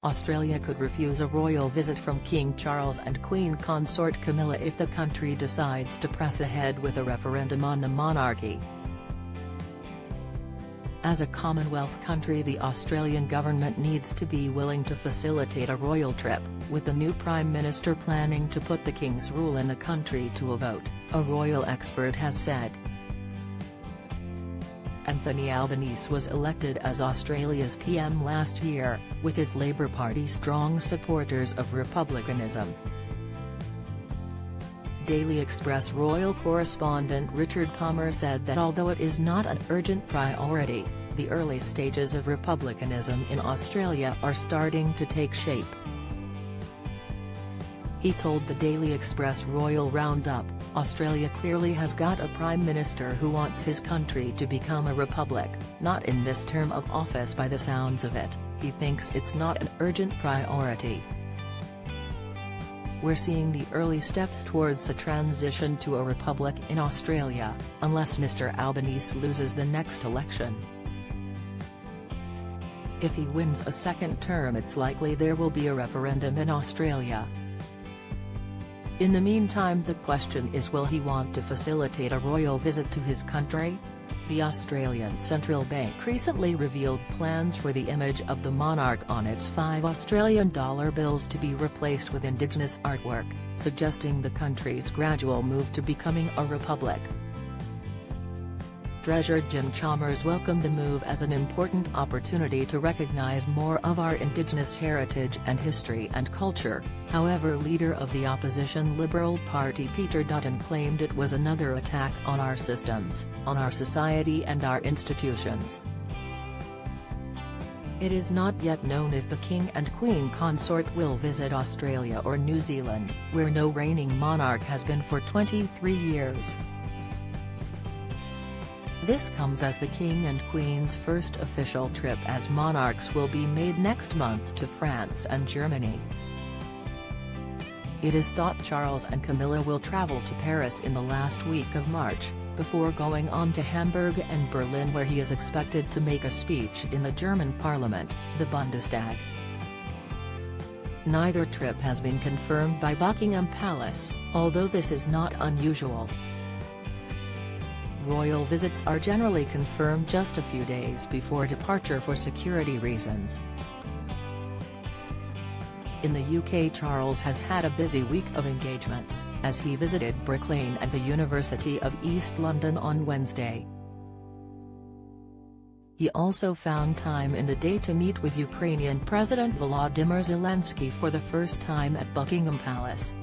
Australia could refuse a royal visit from King Charles and Queen Consort Camilla if the country decides to press ahead with a referendum on the monarchy. As a Commonwealth country, the Australian government needs to be willing to facilitate a royal trip, with the new Prime Minister planning to put the King's rule in the country to a vote, a royal expert has said. Anthony Albanese was elected as Australia's PM last year, with his Labor Party strong supporters of republicanism. Daily Express royal correspondent Richard Palmer said that although it is not an urgent priority, the early stages of republicanism in Australia are starting to take shape. He told the Daily Express Royal Roundup, "Australia clearly has got a Prime Minister who wants his country to become a republic, not in this term of office by the sounds of it. He thinks it's not an urgent priority. We're seeing the early steps towards a transition to a republic in Australia, unless Mr. Albanese loses the next election. If he wins a second term, it's likely there will be a referendum in Australia. In the meantime, the question is, will he want to facilitate a royal visit to his country?" The Australian Central Bank recently revealed plans for the image of the monarch on its $5 Australian bills to be replaced with Indigenous artwork, suggesting the country's gradual move to becoming a republic. Treasurer Jim Chalmers welcomed the move as an important opportunity to recognise more of our Indigenous heritage and history and culture. However, leader of the opposition Liberal Party Peter Dutton claimed it was another attack on our systems, on our society and our institutions. It is not yet known if the King and Queen Consort will visit Australia or New Zealand, where no reigning monarch has been for 23 years. This comes as the King and Queen's first official trip as monarchs will be made next month to France and Germany. It is thought Charles and Camilla will travel to Paris in the last week of March, before going on to Hamburg and Berlin, where he is expected to make a speech in the German parliament, the Bundestag. Neither trip has been confirmed by Buckingham Palace, although this is not unusual. Royal visits are generally confirmed just a few days before departure for security reasons. In the UK, Charles has had a busy week of engagements, as he visited Brick Lane and the University of East London on Wednesday. He also found time in the day to meet with Ukrainian President Volodymyr Zelensky for the first time at Buckingham Palace.